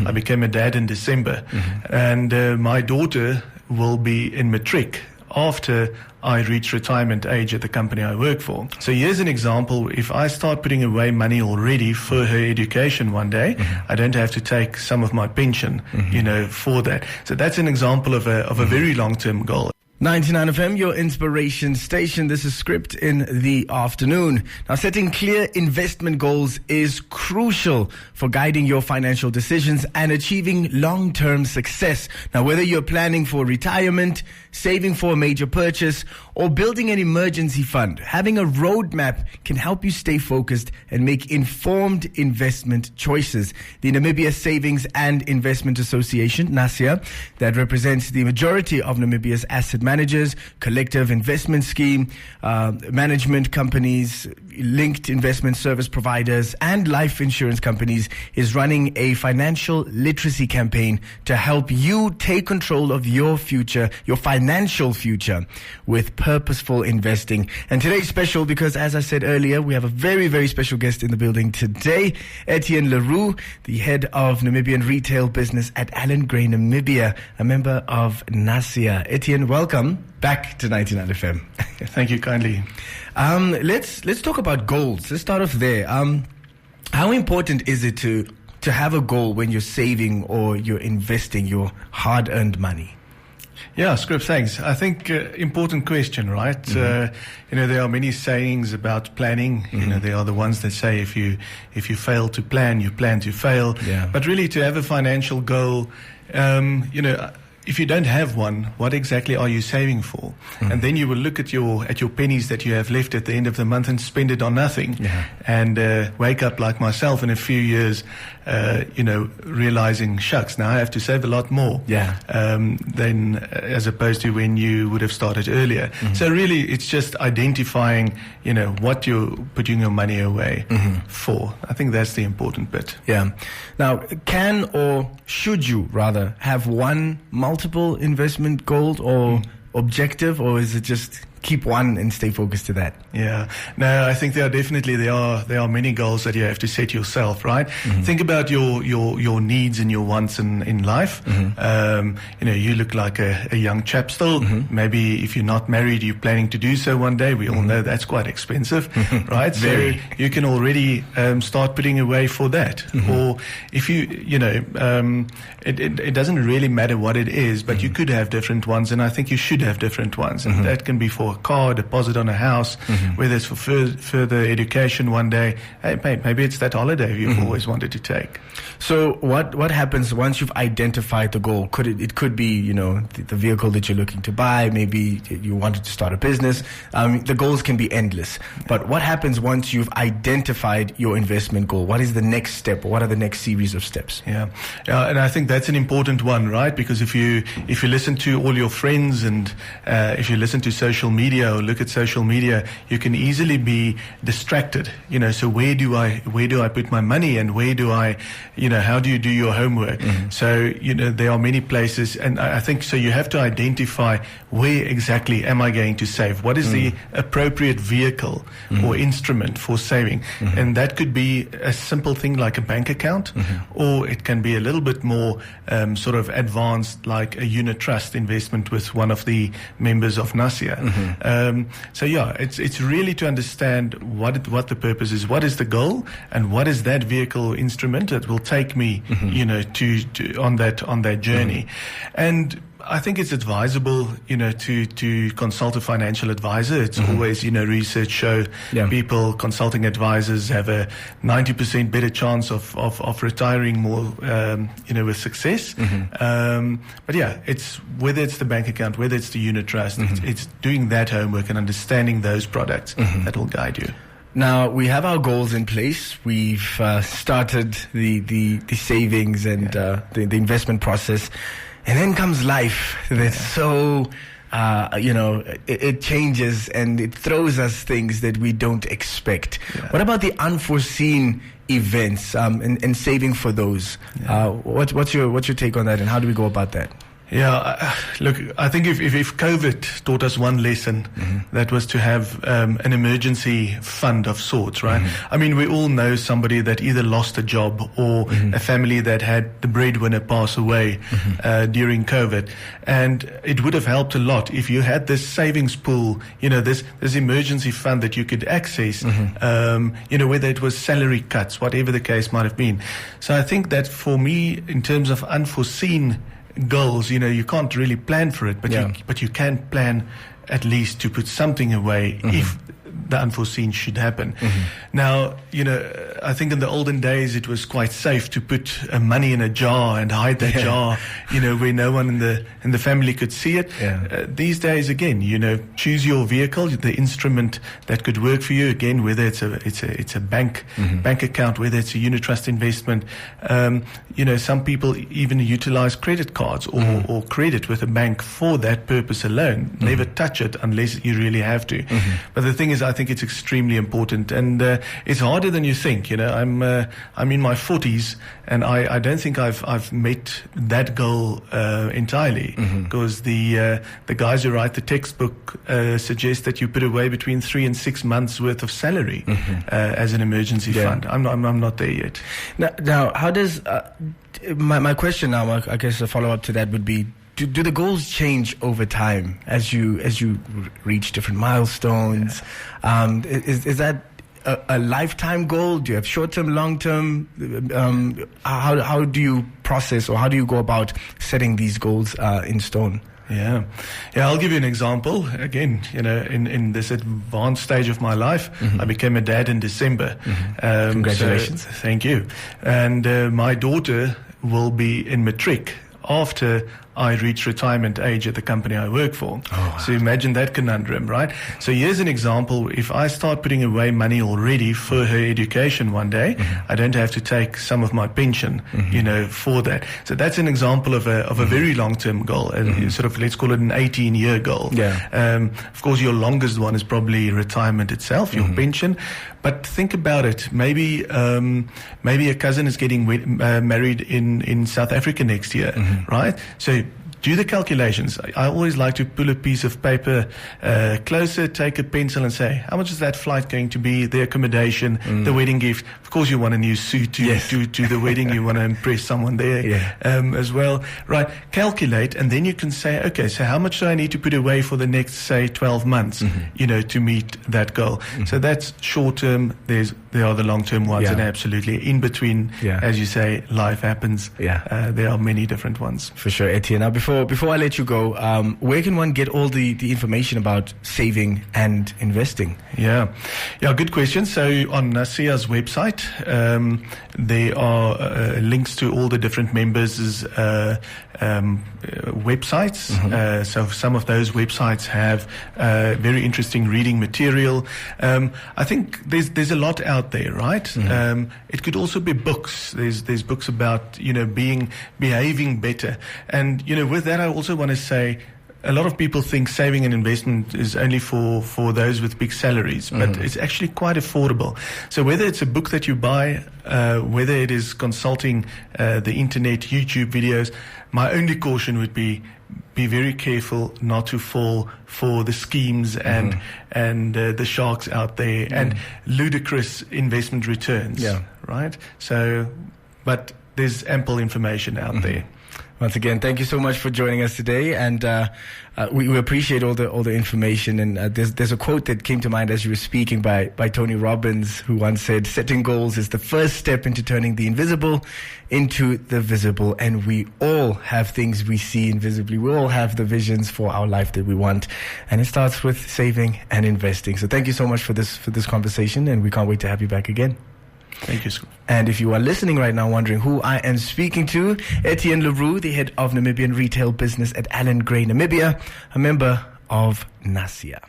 I became a dad in December. And my daughter will be in matric after I reach retirement age at the company I work for. So here's an example. If I start putting away money already for her education one day, I don't have to take some of my pension, for that. So that's an example of a very long-term goal. 99 FM, your inspiration station. This is Script in the afternoon. Now, setting clear investment goals is crucial for guiding your financial decisions and achieving long-term success. Now, whether you're planning for retirement, saving for a major purchase, or building an emergency fund, having a roadmap can help you stay focused and make informed investment choices. The Namibia Savings and Investment Association, NaSIA, that represents the majority of Namibia's asset managers, collective investment scheme, management companies, linked investment service providers, and life insurance companies, is running a financial literacy campaign to help you take control of your future, your financial future, with purposeful investing. And today's special because, as I said earlier, we have a very, very special guest in the building today, Etienne Leroux, the head of Namibian retail business at Allen Gray Namibia, a member of NaSIA. Etienne, welcome back to 99 FM. Thank you kindly. Let's talk about goals. Let's start off there. How important is it to have a goal when you're saving or you're investing your hard-earned money? Yeah, Scripps, thanks. I think important question, right? There are many sayings about planning. There are the ones that say if you fail to plan, you plan to fail. Yeah. But really, to have a financial goal, if you don't have one, what exactly are you saving for? And then you will look at your pennies that you have left at the end of the month and spend it on nothing. Yeah. And wake up like myself in a few years, realizing, shucks, now I have to save a lot more. Yeah. Than as opposed to when you would have started earlier. So really, it's just identifying, what you're putting your money away for. I think that's the important bit. Yeah. Now, can or should you rather have one multiple investment goal or objective, or is it just keep one and stay focused to that? Yeah. No, I think there are many goals that you have to set yourself, right? Think about your needs and your wants in life. You look like a young chap still. Maybe if you're not married, you're planning to do so one day. We all know that's quite expensive, right? Very. So you can already start putting away for that. Or if it doesn't really matter what it is, but you could have different ones, and I think you should have different ones. And that can be for a car, deposit on a house, whether it's for further education one day. Hey, maybe it's that holiday you've always wanted to take. So what happens once you've identified the goal? It could be, the vehicle that you're looking to buy. Maybe you wanted to start a business. The goals can be endless. But what happens once you've identified your investment goal? What is the next step? Or what are the next series of steps? Yeah. And I think that's an important one, right? Because if you listen to all your friends and if you listen to social media or look at social media, you can easily be distracted. So where do I put my money, and where do I, how do you do your homework? So, there are many places, and I think so you have to identify where exactly am I going to save? What is the appropriate vehicle or instrument for saving? And that could be a simple thing like a bank account, or it can be a little bit more sort of advanced, like a unit trust investment with one of the members of NaSIA. It's really to understand what the purpose is, what is the goal, and what is that vehicle instrument that will take me, to on that journey. And I think it's advisable, to consult a financial advisor. It's always, research show people, consulting advisors have a 90% better chance of retiring more, with success. But yeah, it's whether it's the bank account, whether it's the unit trust, it's doing that homework and understanding those products that will guide you. Now, we have our goals in place. We've started the savings and the investment process. And then comes life that's so, it changes and it throws us things that we don't expect. Yeah. What about the unforeseen events and saving for those? What's your take on that, and how do we go about that? Yeah, look, I think if COVID taught us one lesson, that was to have an emergency fund of sorts, right? I mean, we all know somebody that either lost a job or a family that had the breadwinner pass away during COVID. And it would have helped a lot if you had this savings pool, this emergency fund that you could access, whether it was salary cuts, whatever the case might have been. So I think that for me, in terms of unforeseen goals, you can't really plan for it, but you can plan at least to put something away if the unforeseen should happen. Now, I think in the olden days it was quite safe to put money in a jar and hide that jar, where no one in the family could see it. These days, again, choose your vehicle, the instrument that could work for you. Again, whether it's a bank account, whether it's a unit trust investment. Some people even utilize credit cards or credit with a bank for that purpose alone. Never touch it unless you really have to. But the thing is, I think it's extremely important, and it's harder than you think. I'm in my 40s, and I don't think I've met that goal entirely, because the guys who write the textbook suggest that you put away between 3 and 6 months worth of salary as an emergency fund. I'm not there yet. Now how does my question now? I guess a follow up to that would be: Do the goals change over time as you reach different milestones? Is that a lifetime goal? Do you have short-term, long-term? How do you process, or how do you go about setting these goals in stone? Yeah, I'll give you an example. Again, in this advanced stage of my life, I became a dad in December. Congratulations. So, thank you. And my daughter will be in matric after I reach retirement age at the company I work for. Oh, wow. So imagine that conundrum, right? So here's an example. If I start putting away money already for her education one day, I don't have to take some of my pension, for that. So that's an example of a very long-term goal, sort of, let's call it an 18-year goal. Of course, your longest one is probably retirement itself, your pension. But think about it. Maybe a cousin is getting married in South Africa next year, right? So do the calculations. I always like to pull a piece of paper closer, take a pencil and say, how much is that flight going to be, the accommodation, the wedding gift? Of course, you want a new suit to the wedding. You want to impress someone there as well. Right. Calculate, and then you can say, okay, so how much do I need to put away for the next, say, 12 months, to meet that goal? So that's short term. There are the long term ones, and absolutely in between, as you say, life happens. There are many different ones. For sure, Etienne. Now, before I let you go, where can one get all the information about saving and investing? Yeah, good question. So on NaSIA's website, there are links to all the different members' websites. So some of those websites have very interesting reading material. I think there's a lot out there, right? It could also be books. There's books about behaving better, and with that I also want to say, a lot of people think saving and investment is only for those with big salaries, but it's actually quite affordable. So whether it's a book that you buy, whether it is consulting the internet, YouTube videos, my only caution would be very careful not to fall for the schemes and the sharks out there and ludicrous investment returns. Right? So, but there's ample information out there. Once again, thank you so much for joining us today, and we appreciate all the information. And there's a quote that came to mind as you were speaking by Tony Robbins, who once said, "Setting goals is the first step into turning the invisible into the visible." And we all have things we see invisibly. We all have the visions for our life that we want, and it starts with saving and investing. So thank you so much for this conversation, and we can't wait to have you back again. Thank you, Scott. And if you are listening right now wondering who I am speaking to, Etienne Leroux, the head of Namibian retail business at Allen Gray Namibia, a member of NaSIA.